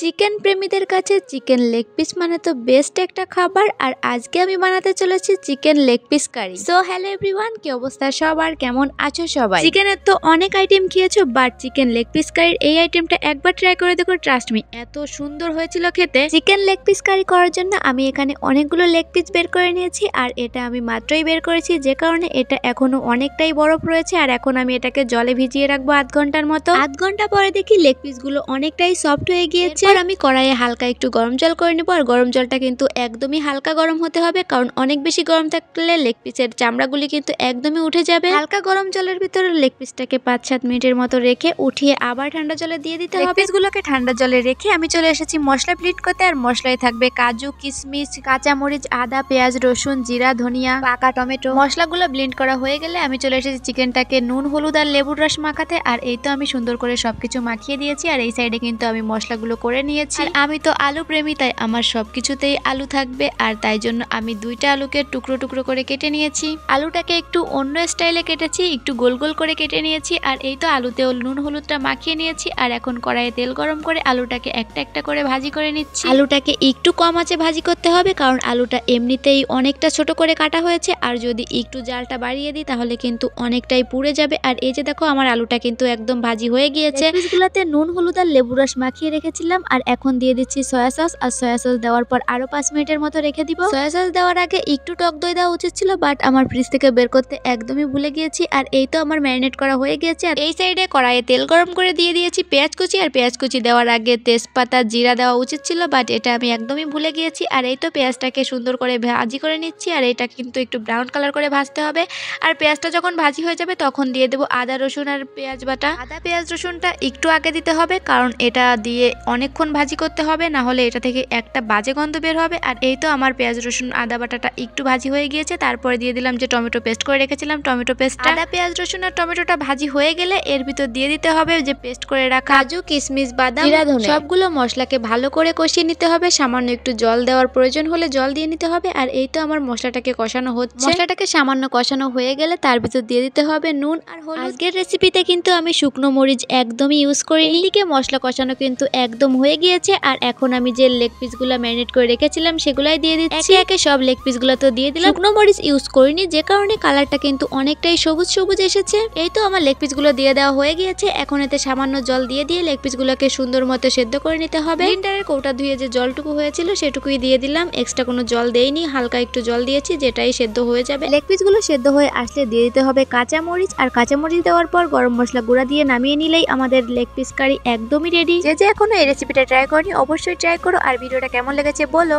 Chicken প্রেমীদের কাছে chicken leg piece মানে তো বেস্ট একটা খাবার। আর আজকে আমি বানাতে চলেছি চিকেন লেগ পিস কারি। সো হ্যালো এভরিওয়ান, কি অবস্থা সবার, কেমন আছো সবাই? চিকেনের তো অনেক আইটেম খেয়েছো, বাট চিকেন লেগ পিস কারির এই আইটেমটা একবার ট্রাই করে দেখো, ট্রাস্ট মি এত সুন্দর হয়েছিল খেতে। চিকেন লেগ পিস কারি করার জন্য আমি এখানে অনেকগুলো লেগ পিস বের করে নিয়েছি, আর এটা আমি মাত্রই বের করেছি, যে কারণে এটা এখনো অনেকটাই বরফ রয়েছে। আর এখন আমি এটাকে জলে ভিজিয়ে রাখবো আধ ঘন্টার মতো। আধ ঘন্টা পরে দেখি লেগ পিস গুলো অনেকটাই সফট হয়ে গিয়েছে। আর আমি কড়াইয়ে হালকা একটু গরম জল করে নেবো, আর গরম জলটা কিন্তু একদমই হালকা গরম হতে হবে, কারণ অনেক বেশি গরম থাকলে লেগ পিসের চামড়াগুলি কিন্তু একদমই উঠে যাবে। হালকা গরম জলের ভিতরে লেগ পিসটাকে 5-7 মিনিটের মতো রেখে উঠিয়ে আবার ঠান্ডা জলে দিয়ে দিতে হবে। পিসগুলোকে ঠান্ডা জলে রেখে আমি চলে এসেছি মশলা ব্লিন্ড করতে। আর মশলায় থাকবে কাজু, কিশমিশ, কাঁচামরিচ, আদা, পেঁয়াজ, রসুন, জিরা, ধনিয়া, পাকা টমেটো। মশলাগুলো ব্লিন্ড করা হয়ে গেলে আমি চলে এসেছি চিকেনটাকে নুন, হলুদ আর লেবুর রস মাখাতে। আর এই তো আমি সুন্দর করে সবকিছু মাখিয়ে দিয়েছি। আর এই সাইডে কিন্তু আমি মশলাগুলো করে নিয়েছি। আমি তো আলু প্রেমী, তাই আমার সবকিছুতেই আলু থাকবে, আর তাই জন্য আমি 2টা আলুকে টুকরো টুকরো করে কেটে নিয়েছি। আলুটাকে একটু অন্য স্টাইলে কেটেছি, একটু গোল গোল করে কেটে নিয়েছি। আর এই তো আলুতেও নুন হলুদটা মাখিয়ে নিয়েছি। আর এখন কড়াইয়ে তেল গরম করে আলুটাকে একটা একটা করে ভাজি করে নিচ্ছি। আলুটাকে একটু কম আঁচে ভাজি করতে হবে, কারণ আলুটা এমনিতেই অনেকটা ছোট করে কাটা হয়েছে। আর যদি একটু জালটা বাড়িয়ে দিই তাহলে কিন্তু অনেকটাই পুড়ে যাবে। আর এই যে দেখো, আমার আলুটা কিন্তু একদম ভাজি হয়ে গিয়েছে। পিসগুলোতে নুন, হলুদ আর লেবু রস মাখিয়ে রেখেছিলাম। আর এখন দিয়ে দিচ্ছি সয়া সস। আর সয়া সস দেওয়ার পর আরো 5 মিনিটের মতো রেখে দিব। সয়া সস দেওয়ার আগে একটু টক দই দেওয়া উচিত ছিল, বাট আমার ফ্রিজ থেকে বের করতে একদমই ভুলে গিয়েছি। আর এই তো আমার ম্যারিনেট করা হয়ে গিয়েছে। আর এই সাইডে কড়াইয়ে তেল গরম করে দিয়ে দিয়েছি পেঁয়াজ কুচি। আর পেঁয়াজ কুচি দেওয়ার আগে তেজপাতা, জিরা দেওয়া উচিত ছিল, বাট এটা আমি একদমই ভুলে গিয়েছি। আর এই তো পেঁয়াজটাকে সুন্দর করে ভাজি করে নিচ্ছি। আর এটা কিন্তু একটু ব্রাউন কালার করে ভাজতে হবে। আর পেঁয়াজটা যখন ভাজি হয়ে যাবে তখন দিয়ে দেবো আদা, রসুন আর পেঁয়াজ বাটা। আদা, পেঁয়াজ, রসুনটা একটু আগে দিতে হবে, কারণ এটা দিয়ে অনেকক্ষণ ভাজি করতে হবে, না হলে এটা থেকে একটা বাজে গন্ধ বের হবে। আর এই তো আমার পেঁয়াজ, রসুন, আদা বাটাটা একটু ভাজি হয়ে গিয়েছে। তারপরে দিয়ে দিলাম যে টমেটো পেস্ট করে রেখেছিলাম, টমেটো পেস্ট। আদা, পেঁয়াজ, রসুন আর টমেটোটা ভাজি হয়ে গেলে এর ভিতর দিয়ে দিতে হবে যে পেস্ট করে রাখা কাজু, কিশমিশ, বাদাম, জিরা, ধনে সবগুলো মশলাকে ভালো করে কষিয়ে নিতে হবে। সামান্য একটু জল দেওয়ার প্রয়োজন হলে জল দিয়ে নিতে হবে। আর এই তো আমার মশলাটাকে কষানো হচ্ছে। মশলাটাকে সামান্য কষানো হয়ে গেলে তার ভিতর দিয়ে দিতে হবে নুন আর হলুদ। আজকের রেসিপিতে কিন্তু আমি শুকনো মরিচ একদমই ইউজ করিনি। এদিকে মশলা কষানো কিন্তু একদম হয়ে গিয়েছে। আর এখন আমি যে লেগ পিসগুলো ম্যারিনেট করে রেখেছিলাম সেগুলাই দিয়ে দিচ্ছি। একে একে সব লেগ পিসগুলো তো দিয়ে দিলাম। শুকনো মরিচ ইউজ করিনি, যে কারণে কালারটা কিন্তু অনেকটাই সবুজ সবুজ এসেছে। এই তো আমার লেগ পিসগুলো দিয়ে দেওয়া হয়ে গিয়েছে। এখন এতে সামান্য জল দিয়ে লেগ পিসগুলোকে সুন্দর মতো সেদ্ধ করে নিতে হবে। ব্লেন্ডারের কৌটা ধুয়ে যে জলটুকু হয়েছিল সেটুকুই দিয়ে দিলাম, এক্সট্রা কোনো জল দেইনি, হালকা একটু জল দিয়েছি, যেটাই সেদ্ধ হয়ে যাবে। লেগ পিসগুলো সেদ্ধ হয়ে আসলে দিয়ে দিতে হবে কাঁচা মরিচ। আর কাঁচা মরিচ দেওয়ার পর গরম মশলা গুঁড়া দিয়ে নামিয়ে নিলেই আমাদের লেগ পিস কারি একদমই রেডি। যে এখনো এই রেসিপিটা ট্রাই করনি অবশ্যই ট্রাই করো। আর ভিডিওটা কেমন লেগেছে বলো।